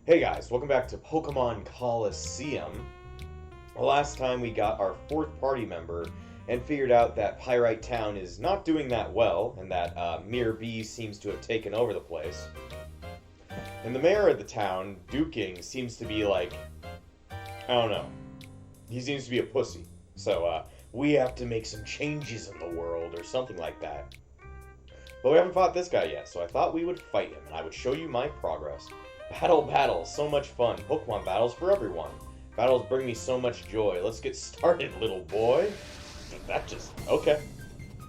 Hey guys, welcome back to Pokemon Colosseum. Last time we got our fourth party member and figured out that Pyrite Town is not doing that well and that Miror B seems to have taken over the place. And the mayor of the town, Duking, seems to be like, I don't know, he seems to be a pussy. So we have to make some changes in the world or something like that. But we haven't fought this guy yet, so I thought we would fight him and I would show you my progress. Battle, so much fun. Pokemon battles for everyone. Battles bring me so much joy. Let's get started, little boy. That just... okay.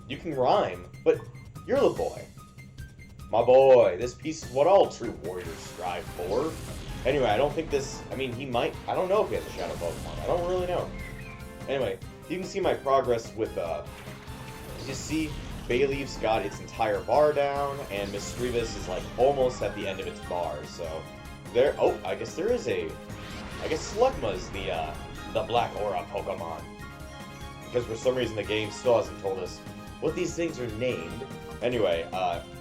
You can rhyme, but you're the boy. My boy, this piece is what all true warriors strive for. Anyway, I don't think this... I mean, he might... I don't know if he has a Shadow Pokemon. I don't really know. Anyway, you can see my progress with... you see... Bayleaf's got its entire bar down, and Misdreavus is like almost at the end of its bar. So there. Oh, I guess there is a. I guess Slugma's the Black Aura Pokemon, because for some reason the game still hasn't told us what these things are named. Anyway,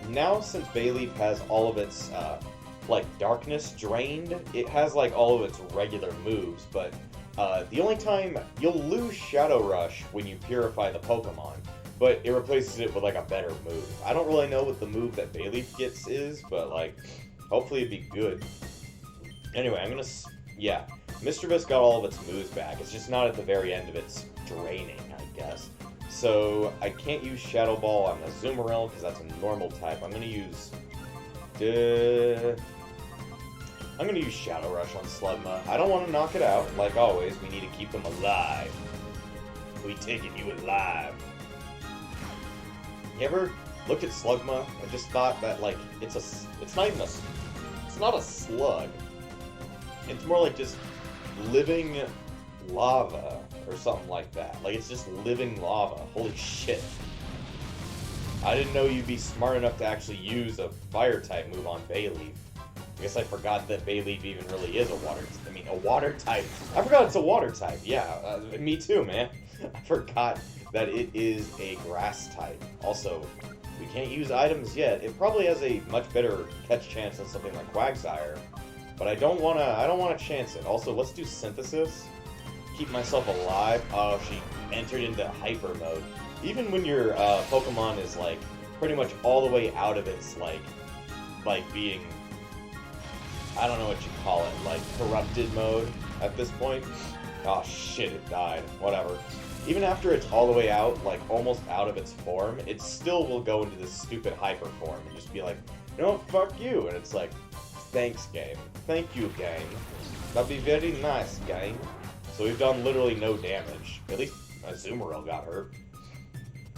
now since Bayleaf has all of its like darkness drained, it has like all of its regular moves. But the only time you'll lose Shadow Rush when you purify the Pokemon. But it replaces it with, like, a better move. I don't really know what the move that Bayleaf gets is, but, like, hopefully it'd be good. Anyway, I'm gonna... yeah. Misdreavus got all of its moves back. It's just not at the very end of its draining, I guess. So, I can't use Shadow Ball on the Azumarill, because that's a normal type. I'm gonna use... I'm gonna use Shadow Rush on Slugma. I don't want to knock it out. Like always, we need to keep them alive. We taking you alive. You ever looked at Slugma and just thought that, like, it's not a slug. It's more like just living lava or something like that. Like, it's just living lava. Holy shit. I didn't know you'd be smart enough to actually use a fire-type move on Bayleaf. I guess I forgot that Bayleaf even really is a water type. I forgot it's a water type. Yeah, me too, man. I forgot that it is a grass type. Also, we can't use items yet. It probably has a much better catch chance than something like Quagsire, but I don't wanna chance it. Also, let's do Synthesis. Keep myself alive. Oh, she entered into hyper mode. Even when your Pokemon is like pretty much all the way out of its like being, I don't know what you call it, like corrupted mode at this point. Oh shit, it died. Whatever. Even after it's all the way out, like almost out of its form, it still will go into this stupid hyper form and just be like, no, fuck you. And it's like, thanks, game. Thank you, game. That'd be very nice, game. So we've done literally no damage. At least Azumarill got hurt.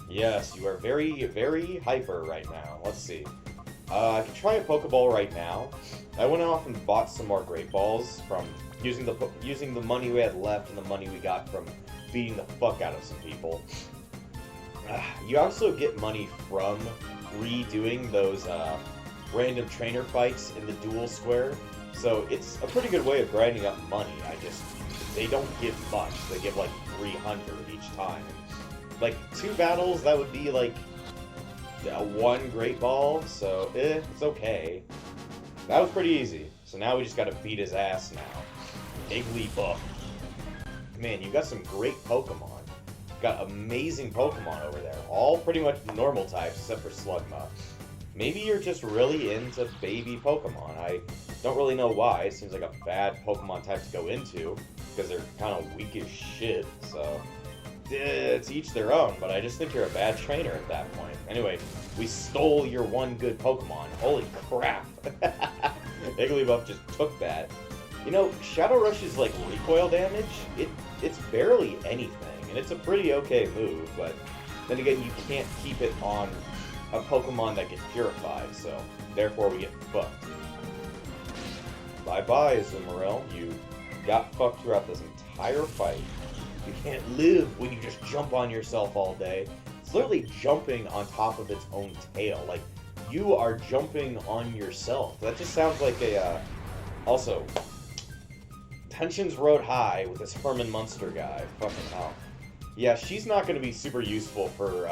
Yes, you are very, very hyper right now. Let's see. I can try a Pokeball right now. I went off and bought some more Great Balls from using the money we had left and the money we got from beating the fuck out of some people. You also get money from redoing those random trainer fights in the duel square, so it's a pretty good way of grinding up money. They don't give much. They give like 300 each time. Like 2 battles, that would be like 1 Great Ball, so it's okay. That was pretty easy. So now we just gotta beat his ass now. Igglybuff. Man, you got some great Pokemon. Got amazing Pokemon over there. All pretty much normal types except for Slugma. Maybe you're just really into baby Pokemon. I don't really know why. It seems like a bad Pokemon type to go into, because they're kind of weak as shit, so... it's each their own, but I just think you're a bad trainer at that point. Anyway, we stole your one good Pokemon. Holy crap. Igglybuff just took that. You know, Shadow Rush's, like, recoil damage, it's barely anything, and it's a pretty okay move, but then again, you can't keep it on a Pokemon that gets purified, so therefore we get fucked. Bye-bye, Azumarill. You got fucked throughout this entire fight. You can't live when you just jump on yourself all day. It's literally jumping on top of its own tail. Like, you are jumping on yourself. That just sounds like a, also... Tensions rode high with this Herman Munster guy. Fucking hell. Yeah, she's not going to be super useful for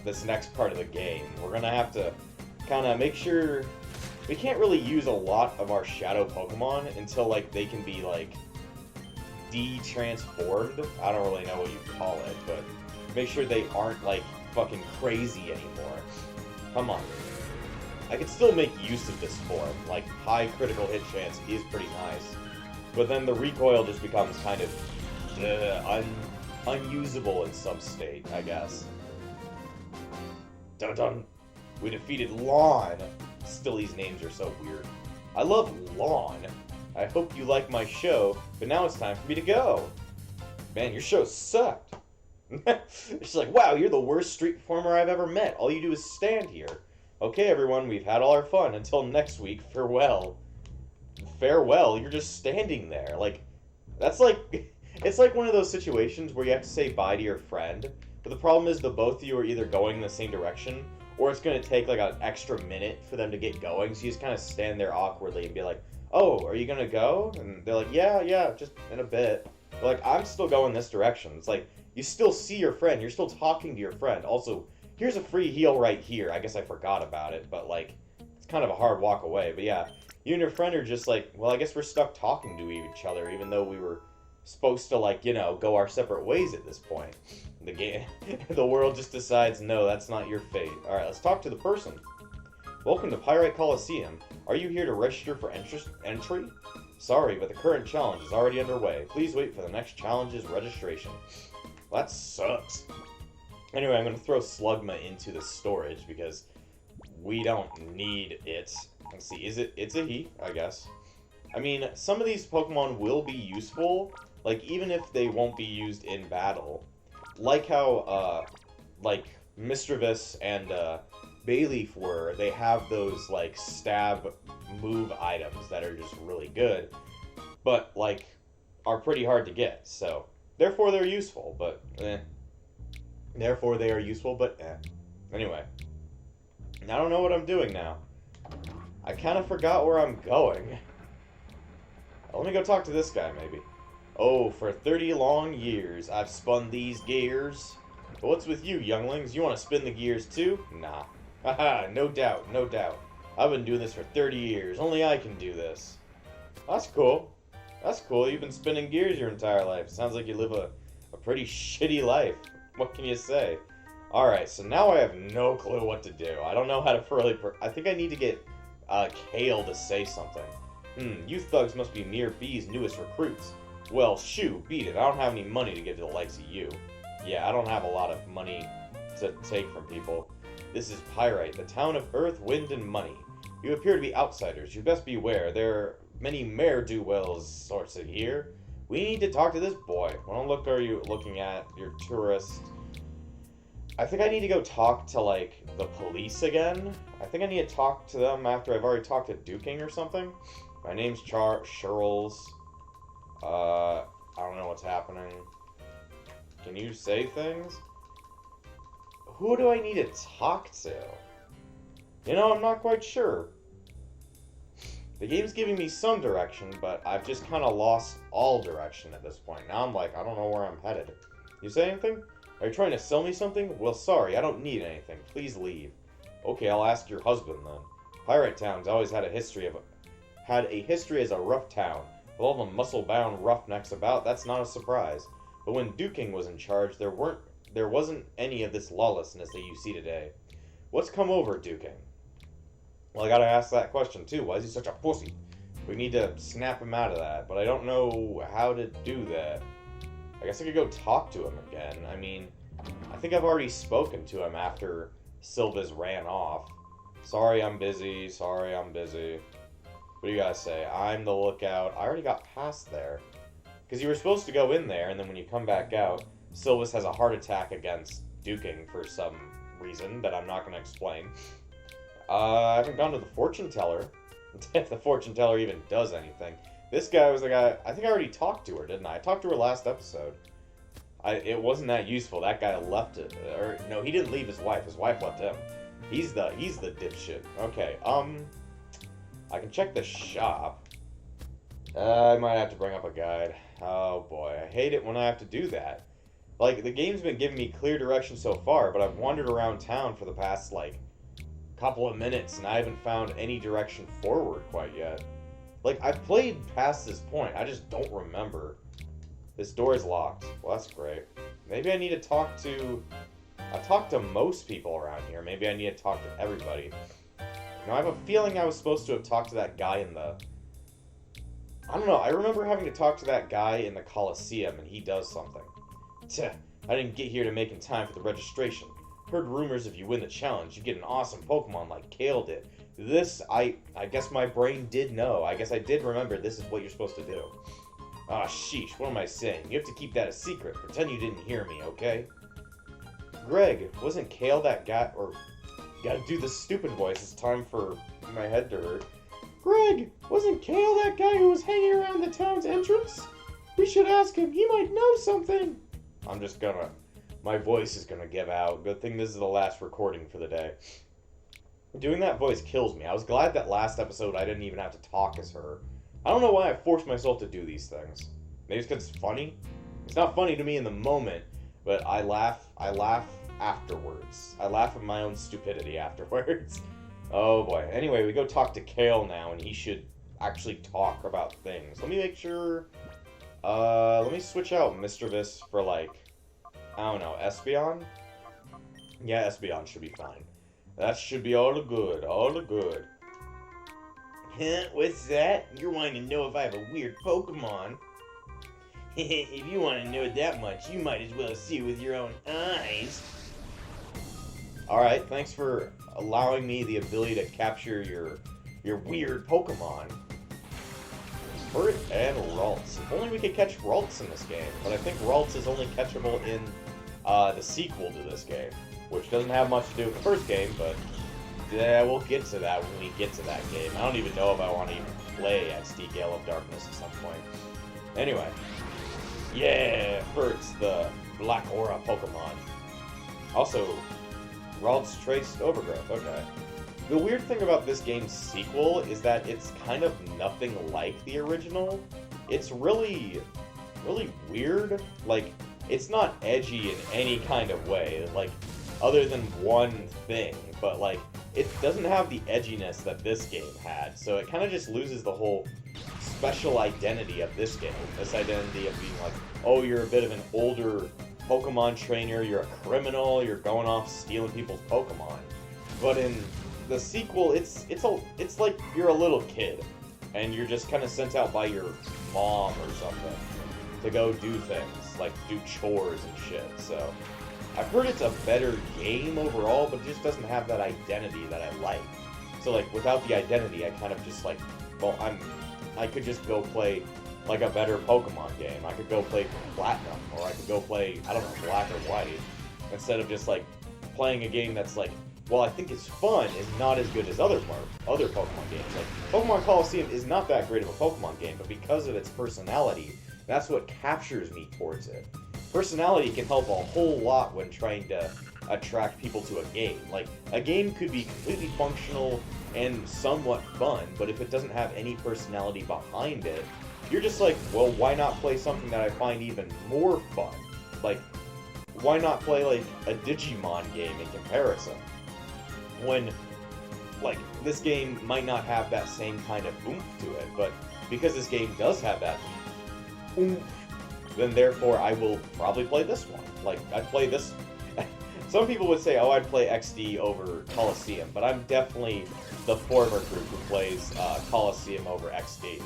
this next part of the game. We're going to have to kind of make sure we can't really use a lot of our shadow Pokemon until, like, they can be, like, de-transformed. I don't really know what you call it, but make sure they aren't, like, fucking crazy anymore. Come on. I can still make use of this form. Like, high critical hit chance is pretty nice. But then the recoil just becomes kind of unusable in some state, I guess. Dun-dun! We defeated Lawn! Still, these names are so weird. I love Lawn. I hope you like my show, but now it's time for me to go. Man, your show sucked. She's like, wow, you're the worst street performer I've ever met. All you do is stand here. Okay, everyone, we've had all our fun. Until next week, farewell. Farewell? You're just standing there. Like, that's like... It's like one of those situations where you have to say bye to your friend, but the problem is the both of you are either going in the same direction, or it's going to take like an extra minute for them to get going, so you just kind of stand there awkwardly and be like, oh, are you going to go? And they're like, yeah, just in a bit. But like, I'm still going this direction. It's like, you still see your friend, you're still talking to your friend. Also, here's a free heal right here. I guess I forgot about it, but like, it's kind of a hard walk away. But yeah, you and your friend are just like, well, I guess we're stuck talking to each other, even though we were supposed to, like, you know, go our separate ways at this point. The game, the world just decides, no, that's not your fate. Alright, let's talk to the person. Welcome to Pyrite Colosseum. Are you here to register for entry? Sorry, but the current challenge is already underway. Please wait for the next challenge's registration. Well, that sucks. Anyway, I'm going to throw Slugma into the storage because we don't need it. Let's see, it's a he, I guess. I mean, some of these Pokemon will be useful, like, even if they won't be used in battle. Like how, like, Mischievous and, Bayleaf were, they have those, like, stab move items that are just really good, but, like, are pretty hard to get, so, therefore they're useful, but, Therefore they are useful, but, Anyway, I don't know what I'm doing now. I kind of forgot where I'm going. Let me go talk to this guy, maybe. Oh, for 30 long years, I've spun these gears. But what's with you, younglings? You want to spin the gears too? Nah. Haha, no doubt, no doubt. I've been doing this for 30 years. Only I can do this. That's cool. That's cool. You've been spinning gears your entire life. Sounds like you live a pretty shitty life. What can you say? Alright, so now I have no clue what to do. I don't know how to really... I think I need to get Kale to say something. You thugs must be Miror B's newest recruits. Well, shoo, beat it. I don't have any money to give to the likes of you. Yeah, I don't have a lot of money to take from people. This is Pyrite, the town of earth, wind, and money. You appear to be outsiders. You best beware. There are many ne'er-do-wells sorts of here. We need to talk to this boy. What look are you looking at? You're tourist. I think I need to go talk to, like, the police again. I think I need to talk to them after I've already talked to Duking or something. My name's Charles. I don't know what's happening. Can you say things? Who do I need to talk to? You know, I'm not quite sure. The game's giving me some direction, but I've just kind of lost all direction at this point. Now I'm like, I don't know where I'm headed. You say anything? Are you trying to sell me something? Well, sorry, I don't need anything. Please leave. Okay, I'll ask your husband then. Pyrite Town's always had a history as a rough town. With all the muscle-bound roughnecks about, that's not a surprise. But when Duking was in charge, there wasn't any of this lawlessness that you see today. What's come over Duking? Well, I gotta ask that question too. Why is he such a pussy? We need to snap him out of that, but I don't know how to do that. I guess I could go talk to him again. I mean, I think I've already spoken to him after Sylva's ran off. Sorry, I'm busy. Sorry, I'm busy. What do you guys say? I'm the lookout. I already got past there. Because you were supposed to go in there, and then when you come back out, Sylvis has a heart attack against Duking for some reason that I'm not going to explain. I haven't gone to the fortune teller. If the fortune teller even does anything. This guy was the guy... I think I already talked to her, didn't I? I talked to her last episode. It wasn't that useful. That guy left it. Or, no, he didn't leave his wife. His wife left him. He's the dipshit. Okay, I can check the shop. I might have to bring up a guide. Oh boy, I hate it when I have to do that. Like, the game's been giving me clear direction so far, but I've wandered around town for the past, like, couple of minutes and I haven't found any direction forward quite yet. Like, I've played past this point, I just don't remember. This door is locked. Well, that's great. Maybe I need to talk to... I've talked to most people around here. Maybe I need to talk to everybody. You know, I have a feeling I was supposed to have talked to that guy in the... I don't know, I remember having to talk to that guy in the Colosseum, and he does something. Tch, I didn't get here to make in time for the registration. Heard rumors if you win the challenge, you get an awesome Pokemon like Kale did. This, I guess my brain did know. I guess I did remember this is what you're supposed to do. Ah, sheesh, what am I saying? You have to keep that a secret. Pretend you didn't hear me, okay? Greg, wasn't Kale that guy, or... Gotta do the stupid voice, it's time for my head to hurt. Greg, wasn't Kale that guy who was hanging around the town's entrance? We should ask him, he might know something. I'm just gonna... My voice is gonna give out. Good thing this is the last recording for the day. Doing that voice kills me. I was glad that last episode I didn't even have to talk as her. I don't know why I forced myself to do these things. Maybe it's because it's funny? It's not funny to me in the moment, but I laugh afterwards. I laugh at my own stupidity afterwards. Oh boy. Anyway, we go talk to Kale now, and he should actually talk about things. Let me make sure... let me switch out Mischievous for, like... I don't know, Espeon? Yeah, Espeon should be fine. That should be all the good, all the good. Huh? What's that? You're wanting to know if I have a weird Pokemon. If you want to know that much, you might as well see with your own eyes. Alright, thanks for allowing me the ability to capture your weird Pokemon. Pyrite and Ralts. If only we could catch Ralts in this game, but I think Ralts is only catchable in the sequel to this game, which doesn't have much to do with the first game, but yeah, we'll get to that when we get to that game. I don't even know if I want to even play XD Gale of Darkness at some point. Anyway, yeah, Pyrite's the Black Aura Pokemon. Also, Ralts Trace Overgrowth, okay. The weird thing about this game's sequel is that it's kind of nothing like the original. It's really weird. Like, it's not edgy in any kind of way, like, other than one thing, but, like, it doesn't have the edginess that this game had, so it kind of just loses the whole special identity of this game. This identity of being like, oh, you're a bit of an older Pokemon trainer, you're a criminal, you're going off stealing people's Pokemon. But in the sequel, it's like you're a little kid, and you're just kind of sent out by your mom or something to go do things, like do chores and shit. So I've heard it's a better game overall, but it just doesn't have that identity that I like. So like without the identity, I kind of just like, well, I could just go play like a better Pokemon game. I could go play Platinum, or I could go play, I don't know, Black or White, instead of just like playing a game that's like, well, I think it's fun, is not as good as other Pokemon games. Like, Pokemon Colosseum is not that great of a Pokemon game, but because of its personality, that's what captures me towards it. Personality can help a whole lot when trying to attract people to a game. Like, a game could be completely functional and somewhat fun, but if it doesn't have any personality behind it, you're just like, well, why not play something that I find even more fun? Like, why not play, like, a Digimon game in comparison? When, like, this game might not have that same kind of oomph to it, but because this game does have that oomph, then therefore I will probably play this one. Like, I'd play this... Some people would say, oh, I'd play XD over Colosseum, but I'm definitely the former group who plays Colosseum over XD.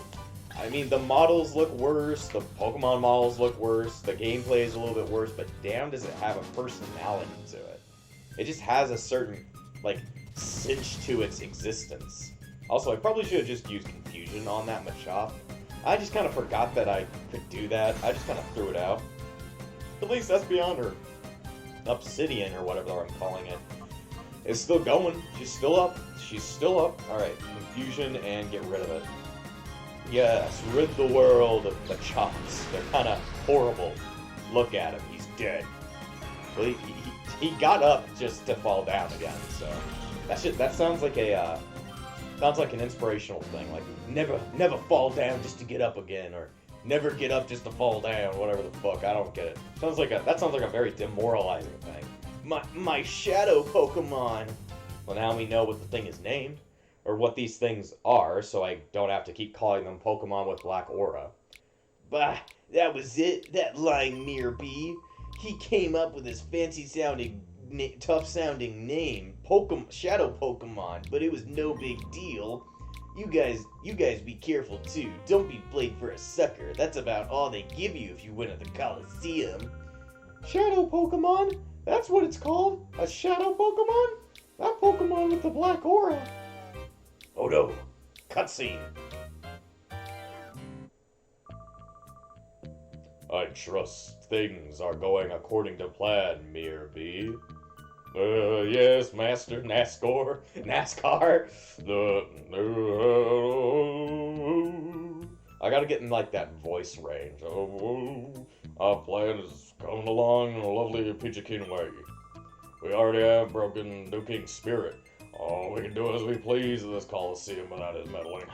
I mean, the models look worse, the Pokemon models look worse, the gameplay is a little bit worse, but damn does it have a personality to it. It just has a certain, like, cinch to its existence. Also, I probably should have just used Confusion on that Machop. I just kind of forgot that I could do that. I just kind of threw it out. At least Espeon, or Obsidian, or whatever I'm calling it, is still going. She's still up. She's still up. Alright, Confusion and get rid of it. Yes, rid the world of Machops. They're kind of horrible. Look at him. He's dead. Well, he got up just to fall down again, so... That sounds like a, sounds like an inspirational thing, like, never fall down just to get up again, or never get up just to fall down, whatever the fuck, I don't get it. That sounds like a very demoralizing thing. My shadow Pokemon! Well, now we know what the thing is named, or what these things are, so I don't have to keep calling them Pokemon with black aura. Bah, that was it, that lying Miror B. He came up with his fancy-sounding, tough-sounding name, Shadow Pokemon, but it was no big deal. You guys be careful too. Don't be played for a sucker. That's about all they give you if you win at the Colosseum. Shadow Pokemon? That's what it's called? A Shadow Pokemon? That Pokemon with the black aura. Oh no. Cutscene. I trust things are going according to plan, Miror B. Yes, Master NASCAR. I gotta get in like that voice range. Our plan is coming along in a lovely peachy keen way. We already have broken Duking's spirit. Oh, we can do as we please in this Colosseum without his meddling.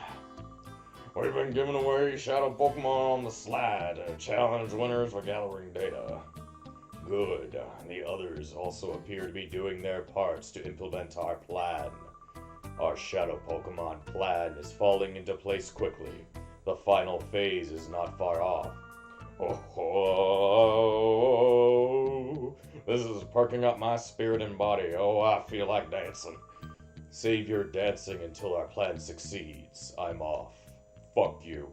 We've been giving away Shadow Pokemon on the slide to challenge winners for gathering data. Good. The others also appear to be doing their parts to implement our plan. Our Shadow Pokemon plan is falling into place quickly. The final phase is not far off. Oh, this is perking up my spirit and body. Oh, I feel like dancing. Save your dancing until our plan succeeds. I'm off. Fuck you.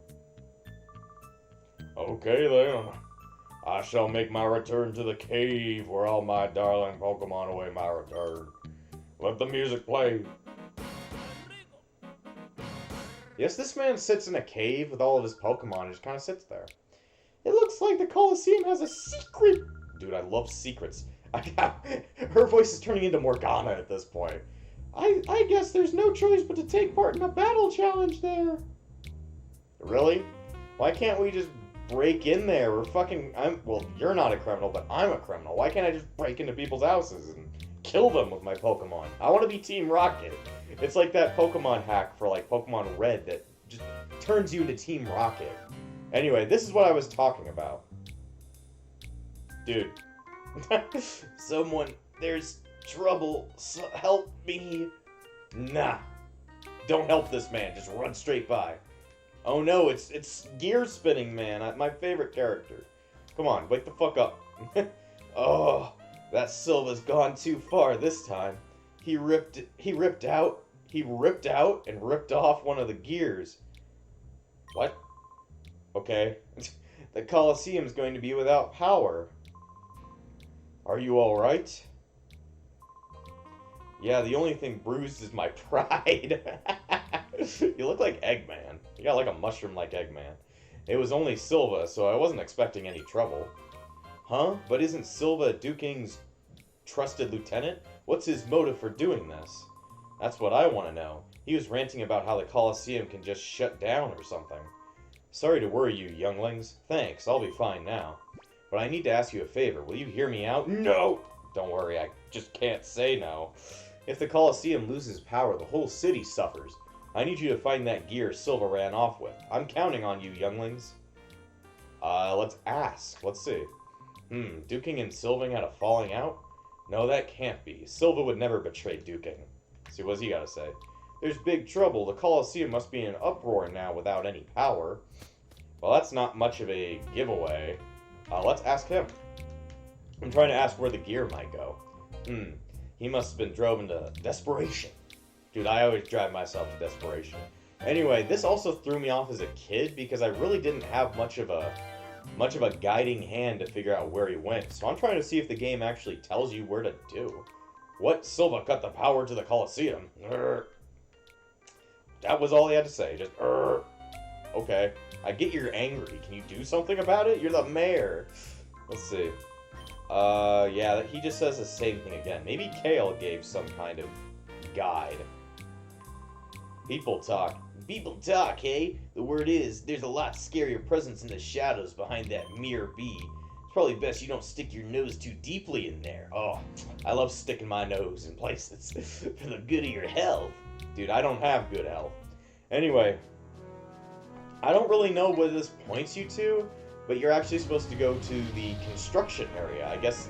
Okay then. I shall make my return to the cave where all my darling Pokemon await my return. Let the music play. Yes, this man sits in a cave with all of his Pokemon and just kind of sits there. It looks like the Colosseum has a secret. Dude, I love secrets. Her voice is turning into Morgana at this point. I guess there's no choice but to take part in a battle challenge there. Really? Why can't we just break in there? Well, you're not a criminal, but I'm a criminal. Why can't I just break into people's houses and kill them with my Pokemon? I want to be Team Rocket. It's like that Pokemon hack for like Pokemon Red that just turns you into Team Rocket. Anyway, this is what I was talking about. Dude. Someone, there's trouble. Help me. Nah. Don't help this man. Just run straight by. Oh no, it's Gear Spinning Man, my favorite character. Come on, wake the fuck up. Oh, that Silva's gone too far this time. He ripped out and ripped off one of the gears. What? Okay. The Colosseum's going to be without power. Are you alright? Yeah, the only thing bruised is my pride. You look like Eggman. You got like a mushroom like Eggman. It was only Silva, so I wasn't expecting any trouble. Huh? But isn't Silva Duking's trusted lieutenant? What's his motive for doing this? That's what I want to know. He was ranting about how the Colosseum can just shut down or something. Sorry to worry you, younglings. Thanks, I'll be fine now. But I need to ask you a favor. Will you hear me out? No! Don't worry, I just can't say no. If the Colosseum loses power, the whole city suffers. I need you to find that gear Silva ran off with. I'm counting on you, younglings. Let's ask. Let's see. Duking and Silving had a falling out? No, that can't be. Silva would never betray Duking. See, what's he gotta say? There's big trouble. The Colosseum must be in an uproar now without any power. Well, that's not much of a giveaway. Let's ask him. I'm trying to ask where the gear might go. He must have been drove into desperation. Dude, I always drive myself to desperation. Anyway, this also threw me off as a kid because I really didn't have much of a guiding hand to figure out where he went. So I'm trying to see if the game actually tells you where to do. What? Silva cut the power to the Colosseum. That was all he had to say. Just okay. I get you're angry. Can you do something about it? You're the mayor. Let's see. Yeah, he just says the same thing again. Maybe Kale gave some kind of guide. People talk, hey? The word is, there's a lot scarier presence in the shadows behind that Miror B. It's probably best you don't stick your nose too deeply in there. Oh, I love sticking my nose in places for the good of your health. Dude, I don't have good health. Anyway, I don't really know where this points you to, but you're actually supposed to go to the construction area. I guess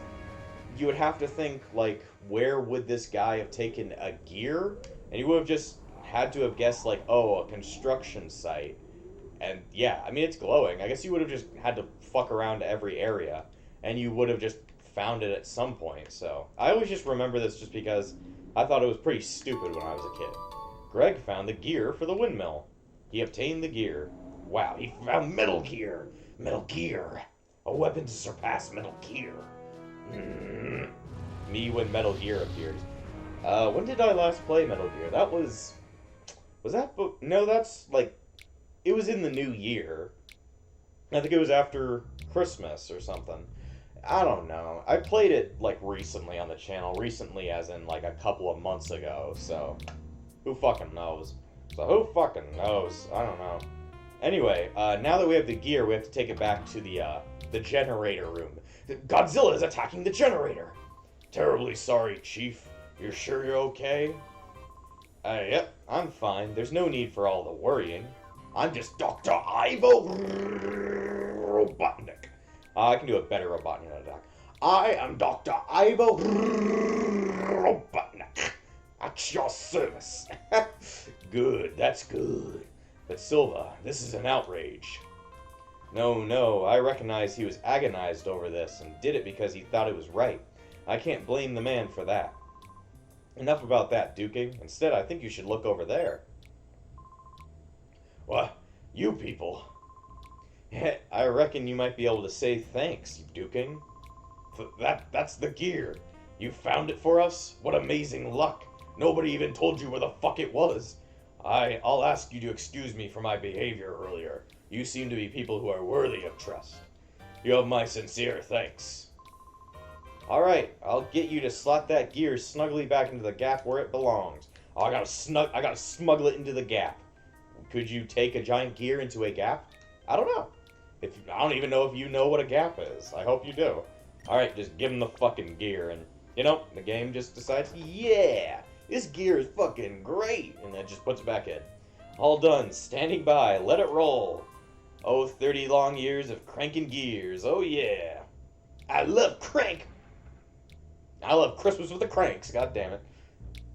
you would have to think, like, where would this guy have taken a gear? And you would have just had to have guessed, like, oh, a construction site. And yeah, I mean, it's glowing. I guess you would have just had to fuck around every area, and you would have just found it at some point. So I always just remember this just because I thought it was pretty stupid when I was a kid. Greg found the gear for the windmill. He obtained the gear. Wow, he found Metal Gear. Metal Gear. A weapon to surpass Metal Gear. Me when Metal Gear appeared. When did I last play Metal Gear? That was that? No, that's like, it was in the new year. I think it was after Christmas or something. I don't know. I played it like recently on the channel. Recently, as in like a couple of months ago. So, who fucking knows? So who fucking knows? I don't know. Anyway, now that we have the gear, we have to take it back to the generator room. Godzilla is attacking the generator. Terribly sorry, Chief. You're sure you're okay? Yep, I'm fine. There's no need for all the worrying. I'm just Dr. Ivo Robotnik. I can do a better Robotnik attack. I am Dr. Ivo Robotnik. At your service. Good, that's good. But Silva, this is an outrage. No, I recognize he was agonized over this and did it because he thought it was right. I can't blame the man for that. Enough about that, Duking. Instead, I think you should look over there. What? You people? I reckon you might be able to say thanks, Duking. That's the gear. You found it for us? What amazing luck. Nobody even told you where the fuck it was. I'll ask you to excuse me for my behavior earlier. You seem to be people who are worthy of trust. You have my sincere thanks. Alright, I'll get you to slot that gear snugly back into the gap where it belongs. Oh, I gotta smuggle it into the gap. Could you take a giant gear into a gap? I don't know. I don't even know if you know what a gap is. I hope you do. Alright, just give him the fucking gear, and, you know, the game just decides, yeah, this gear is fucking great, and then just puts it back in. All done, standing by, let it roll. Oh, 30 long years of cranking gears, oh yeah. I love crank. I love Christmas with the cranks, god damn it.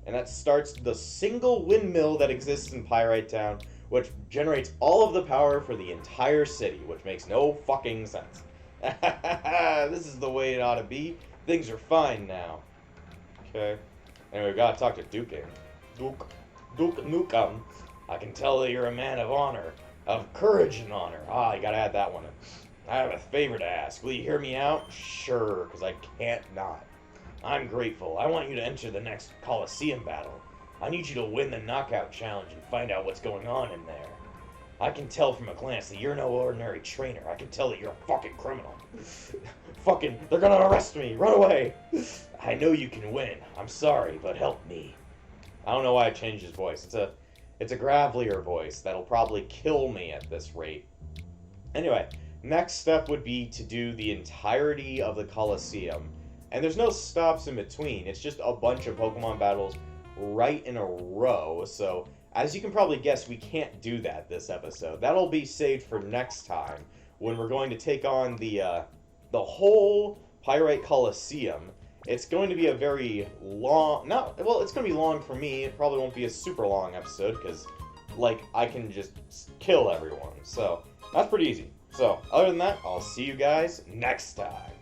And that starts the single windmill that exists in Pyrite Town, which generates all of the power for the entire city, which makes no fucking sense. This is the way it ought to be. Things are fine now. Okay. Anyway, we gotta talk to Duking. Duke Nukem. I can tell that you're a man of honor. Of courage and honor. Ah, you gotta add that one in. I have a favor to ask. Will you hear me out? Sure, because I can't not. I'm grateful. I want you to enter the next Colosseum battle. I need you to win the knockout challenge and find out what's going on in there. I can tell from a glance that you're no ordinary trainer. I can tell that you're a fucking criminal. Fucking, they're gonna arrest me. Run away. I know you can win. I'm sorry, but help me. I don't know why I changed his voice. It's a gravelier voice that'll probably kill me at this rate. Anyway, next step would be to do the entirety of the Colosseum. And there's no stops in between. It's just a bunch of Pokemon battles right in a row. So, as you can probably guess, we can't do that this episode. That'll be saved for next time, when we're going to take on the whole Pyrite Colosseum. It's going to be a very long... it's going to be long for me. It probably won't be a super long episode, because, like, I can just kill everyone. So, that's pretty easy. So, other than that, I'll see you guys next time.